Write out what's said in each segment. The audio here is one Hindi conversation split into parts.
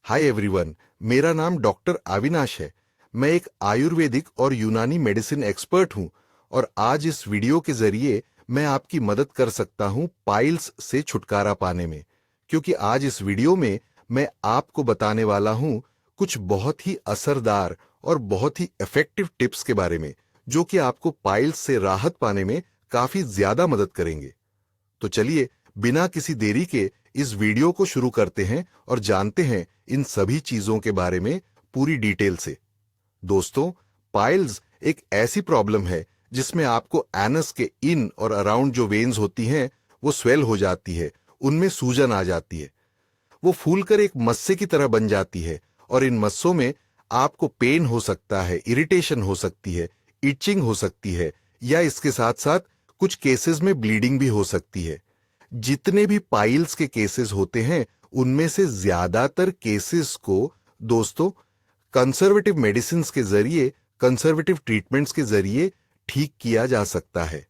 हाय एवरीवन, मेरा नाम डॉक्टर अविनाश है। मैं एक आयुर्वेदिक और यूनानी मेडिसिन एक्सपर्ट हूं और आज इस वीडियो के जरिए मैं आपकी मदद कर सकता हूं पाइल्स से छुटकारा पाने में। क्योंकि आज इस वीडियो में मैं आपको बताने वाला हूं कुछ बहुत ही असरदार और बहुत ही इफेक्टिव टिप्स के बारे में, जो कि आपको पाइल्स से राहत पाने में काफी ज्यादा मदद करेंगे। तो चलिए, बिना किसी देरी के इस वीडियो को शुरू करते हैं और जानते हैं इन सभी चीजों के बारे में पूरी डिटेल से। दोस्तों, पाइल्स एक ऐसी प्रॉब्लम है जिसमें आपको एनस के इन और अराउंड जो वेन्स होती हैं वो स्वेल हो जाती है, उनमें सूजन आ जाती है, वो फूलकर एक मस्से की तरह बन जाती है और इन मस्सों में आपको पेन हो सकता है, इरिटेशन हो सकती है, इचिंग हो सकती है या इसके साथ साथ कुछ केसेस में ब्लीडिंग भी हो सकती है। जितने भी पाइल्स के केसेस होते हैं उनमें से ज्यादातर केसेस को दोस्तों कंजर्वेटिव मेडिसिन के जरिए, कंजर्वेटिव ट्रीटमेंट्स के जरिए ठीक किया जा सकता है।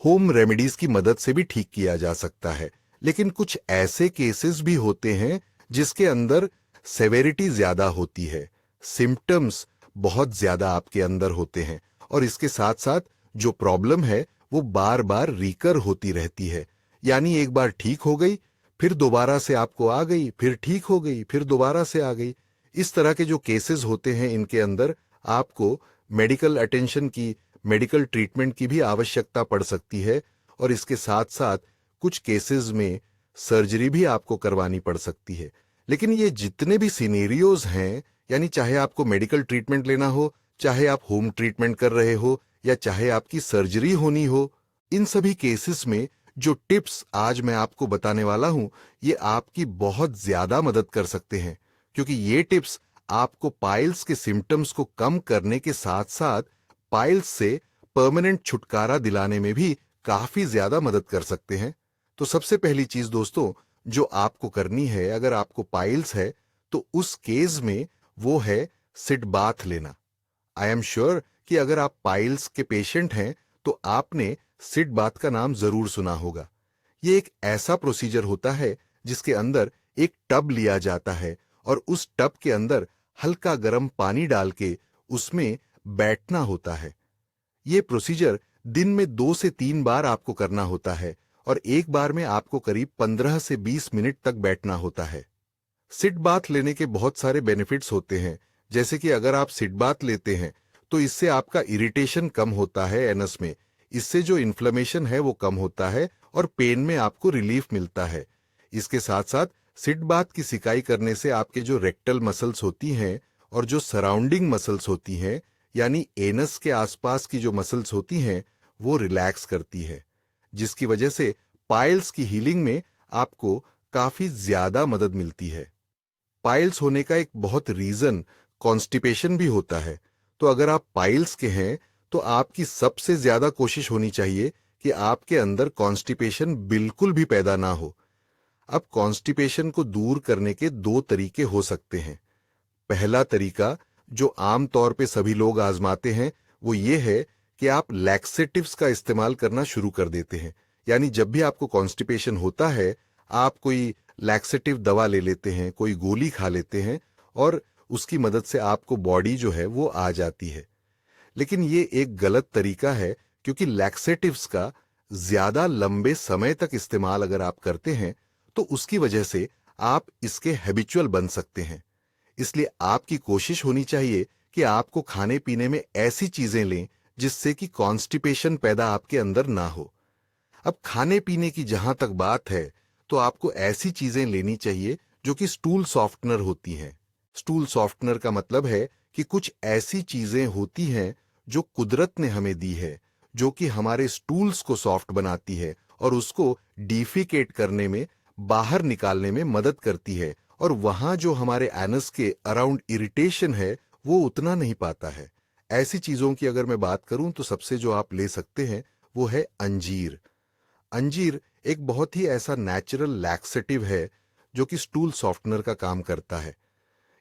होम रेमेडीज की मदद से भी ठीक किया जा सकता है। लेकिन कुछ ऐसे केसेस भी होते हैं जिसके अंदर सेवेरिटी ज्यादा होती है, सिम्टम्स बहुत ज्यादा आपके अंदर होते हैं और इसके साथ साथ जो प्रॉब्लम है वो बार बार रिकर होती रहती है। यानी एक बार ठीक हो गई, फिर दोबारा से आपको आ गई, फिर ठीक हो गई, फिर दोबारा से आ गई। इस तरह के जो केसेस होते हैं इनके अंदर आपको मेडिकल अटेंशन की, मेडिकल ट्रीटमेंट की भी आवश्यकता पड़ सकती है और इसके साथ साथ कुछ केसेस में सर्जरी भी आपको करवानी पड़ सकती है। लेकिन ये जितने भी सिनेरियोज हैं, यानी चाहे आपको मेडिकल ट्रीटमेंट लेना हो, चाहे आप होम ट्रीटमेंट कर रहे हो या चाहे आपकी सर्जरी होनी हो, इन सभी केसेस में जो टिप्स आज मैं आपको बताने वाला हूं ये आपकी बहुत ज्यादा मदद कर सकते हैं। क्योंकि ये टिप्स आपको पाइल्स के सिम्टम्स को कम करने के साथ साथ पाइल्स से परमानेंट छुटकारा दिलाने में भी काफी ज्यादा मदद कर सकते हैं। तो सबसे पहली चीज दोस्तों जो आपको करनी है, अगर आपको पाइल्स है तो उस केस में वो है सिट बाथ लेना। आई एम श्योर कि अगर आप पाइल्स के पेशेंट हैं तो आपने सिट बाथ का नाम जरूर सुना होगा। ये एक ऐसा प्रोसीजर होता है जिसके अंदर एक टब लिया जाता है और उस टब के अंदर हल्का गर्म पानी डाल के उसमें बैठना होता है। ये प्रोसीजर दिन में 2 से 3 बार आपको करना होता है और एक बार में आपको करीब 15 से 20 मिनट तक बैठना होता है। सिट बाथ लेने के बहुत सारे बेनिफिट्स होते हैं। जैसे कि अगर आप सिट बाथ लेते हैं तो इससे आपका इरिटेशन कम होता है एनस में, इससे जो इन्फ्लेमेशन है वो कम होता है और पेन में आपको रिलीफ मिलता है। इसके साथ साथ सिट बाथ की सिकाई करने से आपके जो रेक्टल मसल्स होती हैं और जो सराउंडिंग मसल्स होती हैं, यानी एनस के आसपास की जो मसल्स होती हैं, वो रिलैक्स करती है, जिसकी वजह से पाइल्स की हीलिंग में आपको काफी ज्यादा मदद मिलती है। पाइल्स होने का एक बहुत रीजन कॉन्स्टिपेशन भी होता है। तो अगर आप पाइल्स के हैं तो आपकी सबसे ज्यादा कोशिश होनी चाहिए कि आपके अंदर कॉन्स्टिपेशन बिल्कुल भी पैदा ना हो। अब कॉन्स्टिपेशन को दूर करने के 2 तरीके हो सकते हैं। पहला तरीका जो आम तौर पे सभी लोग आजमाते हैं वो ये है कि आप लैक्सेटिव्स का इस्तेमाल करना शुरू कर देते हैं। यानी जब भी आपको कॉन्स्टिपेशन होता है आप कोई लैक्सेटिव दवा ले लेते हैं, कोई गोली खा लेते हैं और उसकी मदद से आपको बॉडी जो है वो आ जाती है। लेकिन ये एक गलत तरीका है, क्योंकि लैक्सेटिव्स का ज्यादा लंबे समय तक इस्तेमाल अगर आप करते हैं तो उसकी वजह से आप इसके हैबिचुअल बन सकते हैं। इसलिए आपकी कोशिश होनी चाहिए कि आपको खाने पीने में ऐसी चीजें लें जिससे कि कॉन्स्टिपेशन पैदा आपके अंदर ना हो। अब खाने पीने की जहां तक बात है तो आपको ऐसी चीजें लेनी चाहिए जो कि स्टूल सॉफ्टनर होती हैं। स्टूल सॉफ्टनर का मतलब है कि कुछ ऐसी चीजें होती हैं जो कुदरत ने हमें दी है, जो कि हमारे स्टूल्स को सॉफ्ट बनाती है और उसको डिफिकेट करने में, बाहर निकालने में मदद करती है और वहां जो हमारे एनस के अराउंड इरिटेशन है वो उतना नहीं पाता है। ऐसी चीजों की अगर मैं बात करूं तो सबसे जो आप ले सकते हैं वो है अंजीर। अंजीर एक बहुत ही ऐसा नेचुरल लैक्सेटिव है जो कि स्टूल सॉफ्टनर का काम करता है।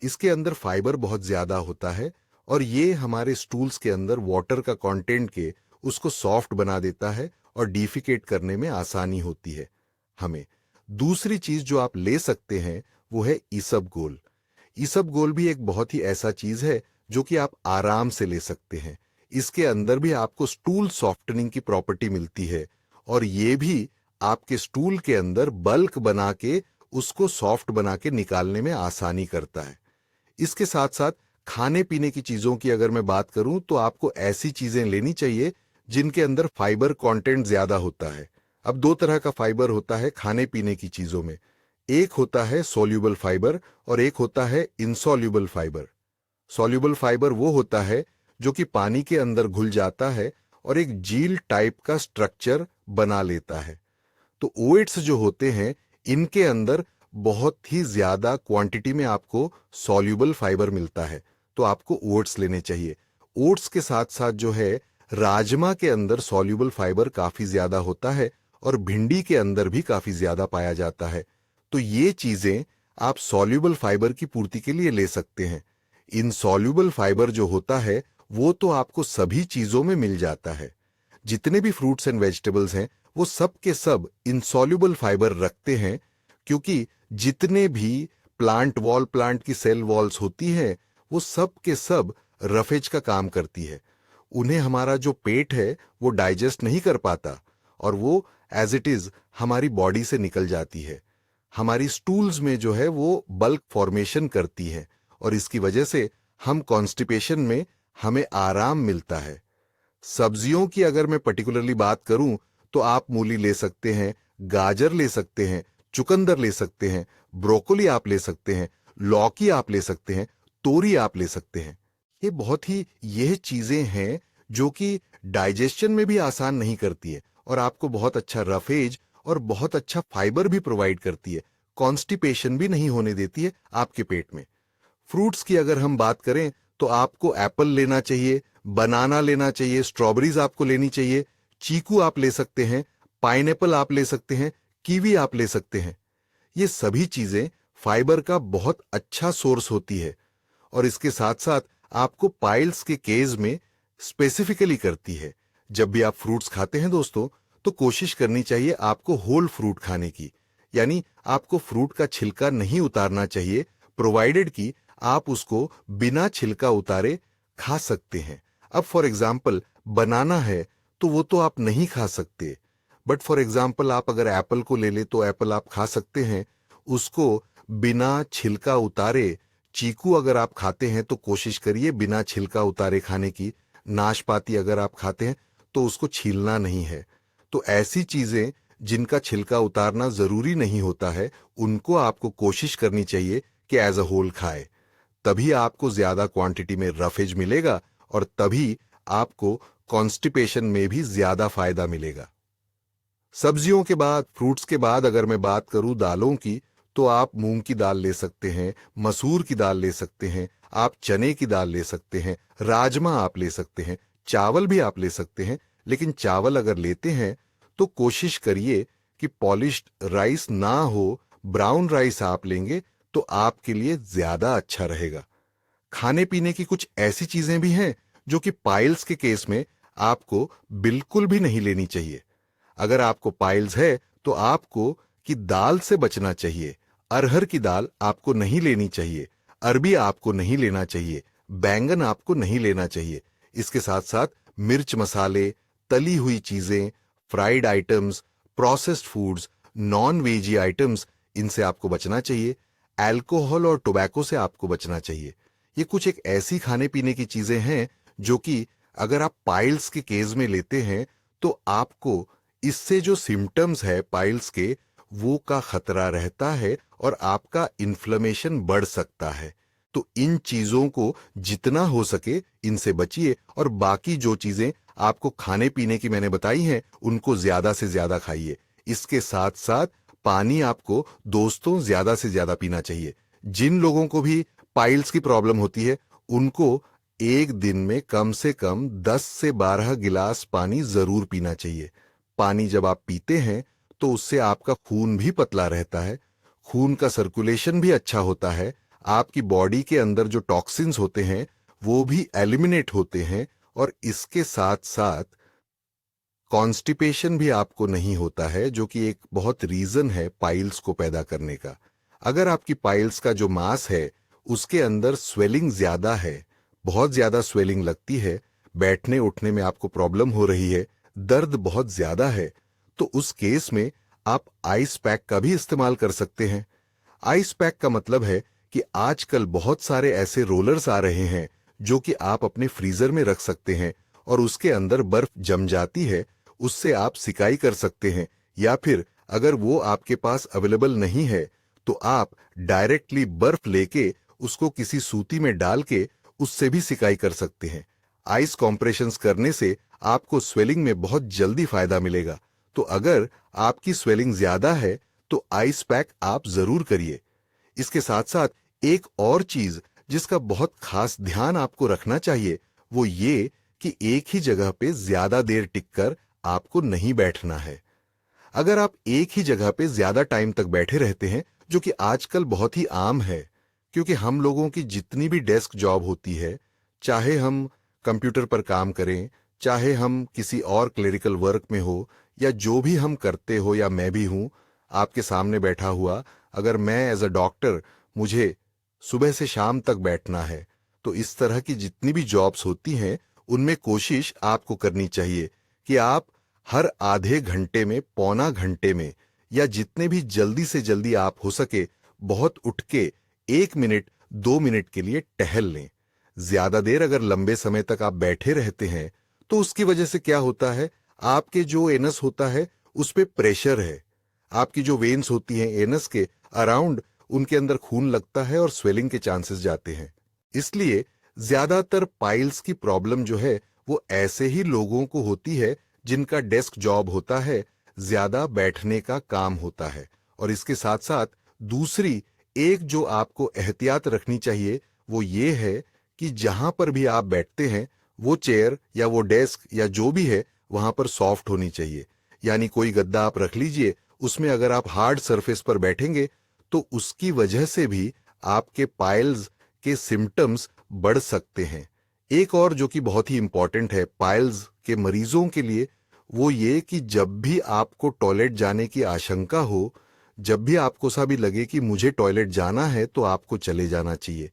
इसके अंदर फाइबर बहुत ज्यादा होता है और ये हमारे स्टूल्स के अंदर वाटर का कंटेंट के उसको सॉफ्ट बना देता है और डिफिकेट करने में आसानी होती है हमें। दूसरी चीज जो आप ले सकते हैं वो है ईसबगोल। ईसबगोल भी एक बहुत ही ऐसा चीज है जो कि आप आराम से ले सकते हैं। इसके अंदर भी आपको स्टूल सॉफ्टनिंग की प्रॉपर्टी मिलती है और ये भी आपके स्टूल के अंदर बल्क बना के उसको सॉफ्ट बना के निकालने में आसानी करता है। इसके साथ साथ खाने पीने की चीजों की अगर मैं बात करूं तो आपको ऐसी चीजें लेनी चाहिए जिनके अंदर फाइबर कंटेंट ज्यादा होता है। अब दो तरह का फाइबर होता है खाने पीने की चीजों में, एक होता है सोल्यूबल फाइबर और एक होता है इनसोल्यूबल फाइबर। सोल्यूबल फाइबर वो होता है जो कि पानी के अंदर घुल जाता है और एक जील टाइप का स्ट्रक्चर बना लेता है। तो ओट्स जो होते हैं इनके अंदर बहुत ही ज्यादा क्वांटिटी में आपको सॉल्यूबल फाइबर मिलता है, तो आपको ओट्स लेने चाहिए। ओट्स के साथ साथ जो है राजमा के अंदर सॉल्यूबल फाइबर काफी ज्यादा होता है और भिंडी के अंदर भी काफी ज्यादा पाया जाता है। तो ये चीजें आप सॉल्यूबल फाइबर की पूर्ति के लिए ले सकते हैं। इनसॉल्यूबल फाइबर जो होता है वो तो आपको सभी चीजों में मिल जाता है। जितने भी फ्रूट्स एंड वेजिटेबल्स हैं वो सब के सब इनसॉल्यूबल फाइबर रखते हैं, क्योंकि जितने भी प्लांट की सेल वॉल्स होती हैं वो सब के सब रफेज का काम करती है। उन्हें हमारा जो पेट है वो डाइजेस्ट नहीं कर पाता और वो एज इट इज हमारी बॉडी से निकल जाती है। हमारी स्टूल्स में जो है वो बल्क फॉर्मेशन करती है और इसकी वजह से हम कॉन्स्टिपेशन में हमें आराम मिलता है। सब्जियों की अगर मैं पर्टिकुलरली बात करूं तो आप मूली ले सकते हैं, गाजर ले सकते हैं, चुकंदर ले सकते हैं, ब्रोकोली आप ले सकते हैं, लौकी आप ले सकते हैं, तोरी आप ले सकते हैं। ये बहुत ही यह चीजें हैं जो कि डाइजेशन में भी आसान नहीं करती है और आपको बहुत अच्छा रफेज और बहुत अच्छा फाइबर भी प्रोवाइड करती है। कॉन्स्टिपेशन भी नहीं होने देती है आपके पेट में। फ्रूट्स की अगर हम बात करें तो आपको एप्पल लेना चाहिए, बनाना लेना चाहिए, स्ट्रॉबेरीज आपको लेनी चाहिए, चीकू आप ले सकते हैं, पाइनएप्पल आप ले सकते हैं, कीवी आप ले सकते हैं। ये सभी चीजें फाइबर का बहुत अच्छा सोर्स होती है और इसके साथ साथ आपको पाइल्स के केस में स्पेसिफिकली करती है। जब भी आप फ्रूट्स खाते हैं दोस्तों तो कोशिश करनी चाहिए आपको होल फ्रूट खाने की, यानी आपको फ्रूट का छिलका नहीं उतारना चाहिए, प्रोवाइडेड कि आप उसको बिना छिलका उतारे खा सकते हैं। अब फॉर एग्जाम्पल बनाना है तो वो तो आप नहीं खा सकते, बट फॉर एग्जाम्पल आप अगर एप्पल को ले ले तो एप्पल आप खा सकते हैं उसको बिना छिलका उतारे। चीकू अगर आप खाते हैं तो कोशिश करिए बिना छिलका उतारे खाने की। नाशपाती अगर आप खाते हैं तो उसको छीलना नहीं है। तो ऐसी चीजें जिनका छिलका उतारना जरूरी नहीं होता है उनको आपको कोशिश करनी चाहिए कि एज अ होल खाए, तभी आपको ज्यादा क्वांटिटी में रफेज मिलेगा और तभी आपको कॉन्स्टिपेशन में भी ज्यादा फायदा मिलेगा। सब्जियों के बाद, फ्रूट्स के बाद अगर मैं बात करूं दालों की, तो आप मूंग की दाल ले सकते हैं, मसूर की दाल ले सकते हैं, आप चने की दाल ले सकते हैं, राजमा आप ले सकते हैं, चावल भी आप ले सकते हैं। लेकिन चावल अगर लेते हैं तो कोशिश करिए कि पॉलिश्ड राइस ना हो, ब्राउन राइस आप लेंगे तो आपके लिए ज्यादा अच्छा रहेगा। खाने पीने की कुछ ऐसी चीजें भी हैं जो कि पाइल्स के केस में आपको बिल्कुल भी नहीं लेनी चाहिए। अगर आपको पाइल्स है तो आपको कि दाल से बचना चाहिए। अरहर की दाल आपको नहीं लेनी चाहिए, अरबी आपको नहीं लेना चाहिए, बैंगन आपको नहीं लेना चाहिए। इसके साथ साथ मिर्च मसाले, तली हुई चीजें, fried items, processed foods, non veggie items, इनसे आपको बचना चाहिए। अल्कोहल और टोबैको से आपको बचना चाहिए। ये कुछ एक ऐसी खाने पीने की चीजें हैं जो कि अगर आप पाइल्स के केस में लेते हैं तो आपको इससे जो सिम्टम्स है पाइल्स के वो का खतरा रहता है और आपका इन्फ्लेमेशन बढ़ सकता है। तो इन चीजों को जितना हो सके इनसे बचिए और बाकी जो चीजें आपको खाने पीने की मैंने बताई हैं उनको ज्यादा से ज्यादा खाइए। इसके साथ साथ पानी आपको दोस्तों ज्यादा से ज्यादा पीना चाहिए। जिन लोगों को भी पाइल्स की प्रॉब्लम होती है उनको एक दिन में कम से कम 10 से 12 गिलास पानी जरूर पीना चाहिए। पानी जब आप पीते हैं तो उससे आपका खून भी पतला रहता है, खून का सर्कुलेशन भी अच्छा होता है, आपकी बॉडी के अंदर जो टॉक्सिन्स होते हैं वो भी एलिमिनेट होते हैं और इसके साथ साथ कॉन्स्टिपेशन भी आपको नहीं होता है, जो कि एक बहुत रीजन है पाइल्स को पैदा करने का। अगर आपकी पाइल्स का जो मास है उसके अंदर स्वेलिंग ज्यादा है, बहुत ज्यादा स्वेलिंग लगती है, बैठने उठने में आपको प्रॉब्लम हो रही है, दर्द बहुत ज्यादा है, तो उस केस में आप आइस पैक का भी इस्तेमाल कर सकते हैं। आइस पैक का मतलब है कि आजकल बहुत सारे ऐसे रोलर्स आ रहे हैं जो कि आप अपने फ्रीजर में रख सकते हैं और उसके अंदर बर्फ जम जाती है, उससे आप सिकाई कर सकते हैं। या फिर अगर वो आपके पास अवेलेबल नहीं है तो आप डायरेक्टली बर्फ लेके उसको किसी सूती में डाल के उससे भी सिकाई कर सकते हैं। आइस कॉम्प्रेशंस करने से आपको स्वेलिंग में बहुत जल्दी फायदा मिलेगा। तो अगर आपकी स्वेलिंग ज्यादा है तो आइस पैक आप जरूर करिए। इसके साथ साथ एक और चीज जिसका बहुत खास ध्यान आपको रखना चाहिए वो ये कि एक ही जगह पे ज्यादा देर टिककर आपको नहीं बैठना है। अगर आप एक ही जगह पे ज्यादा टाइम तक बैठे रहते हैं, जो कि आजकल बहुत ही आम है, क्योंकि हम लोगों की जितनी भी डेस्क जॉब होती है, चाहे हम कंप्यूटर पर काम करें, चाहे हम किसी और क्लेरिकल वर्क में हो, या जो भी हम करते हो, या मैं भी हूं आपके सामने बैठा हुआ, अगर मैं एज अ डॉक्टर मुझे सुबह से शाम तक बैठना है, तो इस तरह की जितनी भी जॉब्स होती हैं उनमें कोशिश आपको करनी चाहिए कि आप हर आधे घंटे में, पौना घंटे में, या जितने भी जल्दी से जल्दी आप हो सके बहुत उठ के 1 मिनट 2 मिनट के लिए टहल लें। ज्यादा देर अगर लंबे समय तक आप बैठे रहते हैं तो उसकी वजह से क्या होता है, आपके जो एनस होता है उस पे प्रेशर है, आपकी जो वेन्स होती हैं एनस के अराउंड, उनके अंदर खून लगता है और स्वेलिंग के चांसेस जाते हैं। इसलिए ज्यादातर पाइल्स की प्रॉब्लम जो है वो ऐसे ही लोगों को होती है जिनका डेस्क जॉब होता है, ज्यादा बैठने का काम होता है। और इसके साथ साथ दूसरी एक जो आपको एहतियात रखनी चाहिए वो ये है कि जहां पर भी आप बैठते हैं वो चेयर या वो डेस्क या जो भी है वहां पर सॉफ्ट होनी चाहिए। यानी कोई गद्दा आप रख लीजिए, उसमें अगर आप हार्ड सरफेस पर बैठेंगे तो उसकी वजह से भी आपके पाइल्स के सिम्टम्स बढ़ सकते हैं। एक और जो कि बहुत ही इंपॉर्टेंट है पाइल्स के मरीजों के लिए, वो ये कि जब भी आपको टॉयलेट जाने की आशंका हो, जब भी आपको सा भी लगे कि मुझे टॉयलेट जाना है, तो आपको चले जाना चाहिए।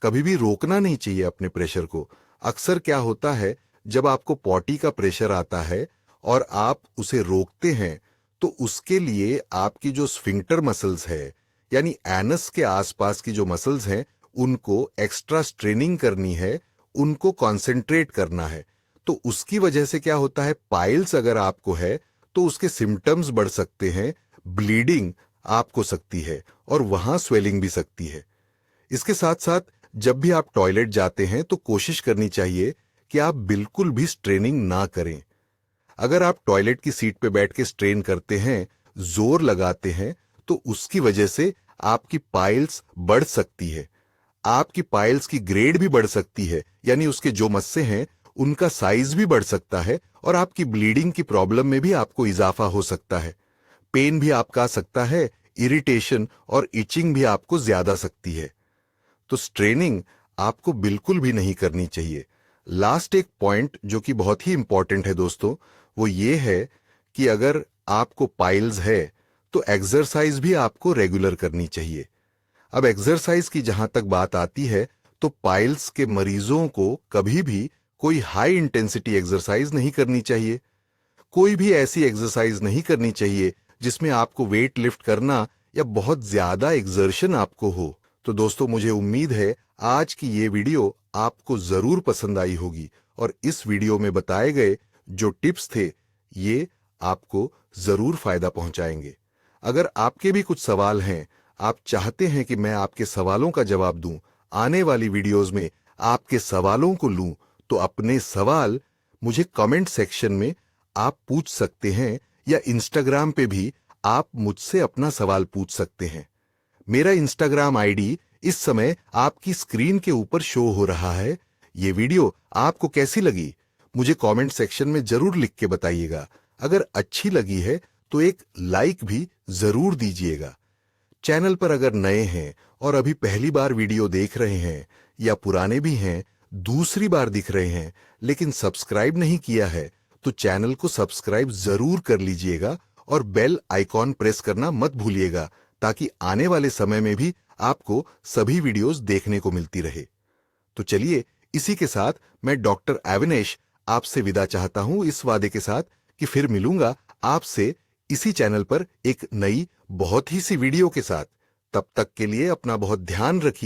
कभी भी रोकना नहीं चाहिए अपने प्रेशर को। अक्सर क्या होता है, जब आपको पॉटी का प्रेशर आता है और आप उसे रोकते हैं तो उसके लिए आपकी जो स्फिंक्टर मसल्स है, यानी एनस के आसपास की जो मसल्स हैं, उनको एक्स्ट्रा स्ट्रेनिंग करनी है, उनको कंसंट्रेट करना है। तो उसकी वजह से क्या होता है, पाइल्स अगर आपको है तो उसके सिम्टम्स बढ़ सकते हैं, ब्लीडिंग आपको सकती है और वहां स्वेलिंग भी सकती है। इसके साथ साथ जब भी आप टॉयलेट जाते हैं तो कोशिश करनी चाहिए कि आप बिल्कुल भी स्ट्रेनिंग ना करें। अगर आप टॉयलेट की सीट पे बैठ के स्ट्रेन करते हैं, जोर लगाते हैं, तो उसकी वजह से आपकी पाइल्स बढ़ सकती है। आपकी पाइल्स की ग्रेड भी बढ़ सकती है, यानी उसके जो मस्से हैं उनका साइज भी बढ़ सकता है और आपकी ब्लीडिंग की प्रॉब्लम में भी आपको इजाफा हो सकता है। पेन भी आपका आ सकता है, इरिटेशन और इचिंग भी आपको ज्यादा सकती है। तो स्ट्रेनिंग आपको बिल्कुल भी नहीं करनी चाहिए। लास्ट एक पॉइंट जो कि बहुत ही इंपॉर्टेंट है दोस्तों, वो ये है कि अगर आपको पाइल्स है तो एक्सरसाइज भी आपको रेगुलर करनी चाहिए। अब एक्सरसाइज की जहां तक बात आती है तो पाइल्स के मरीजों को कभी भी कोई हाई इंटेंसिटी एक्सरसाइज नहीं करनी चाहिए। कोई भी ऐसी एक्सरसाइज नहीं करनी चाहिए जिसमें आपको वेट लिफ्ट करना या बहुत ज्यादा एक्सर्शन आपको हो। तो दोस्तों, मुझे उम्मीद है आज की ये वीडियो आपको जरूर पसंद आई होगी और इस वीडियो में बताए गए जो टिप्स थे ये आपको जरूर फायदा पहुंचाएंगे। अगर आपके भी कुछ सवाल हैं, आप चाहते हैं कि मैं आपके सवालों का जवाब दूं, आने वाली वीडियोस में आपके सवालों को लूं, तो अपने सवाल मुझे कमेंट सेक्शन में आप पूछ सकते हैं या इंस्टाग्राम पे भी आप मुझसे अपना सवाल पूछ सकते हैं। मेरा इंस्टाग्राम आईडी इस समय आपकी स्क्रीन के ऊपर शो हो रहा है। ये वीडियो आपको कैसी लगी मुझे कमेंट सेक्शन में जरूर लिख के बताइएगा। अगर अच्छी लगी है तो एक लाइक भी जरूर दीजिएगा। चैनल पर अगर नए हैं और अभी पहली बार वीडियो देख रहे हैं या पुराने भी हैं, दूसरी बार दिख रहे हैं लेकिन सब्सक्राइब नहीं किया है, तो चैनल को सब्सक्राइब जरूर कर लीजिएगा और बेल आइकॉन प्रेस करना मत भूलिएगा, ताकि आने वाले समय में भी आपको सभी वीडियोस देखने को मिलती रहे। तो चलिए, इसी के साथ मैं डॉक्टर अविनाश आपसे विदा चाहता हूं, इस वादे के साथ कि फिर मिलूंगा आपसे इसी चैनल पर एक नई बहुत ही सी वीडियो के साथ। तब तक के लिए अपना बहुत ध्यान रखिए।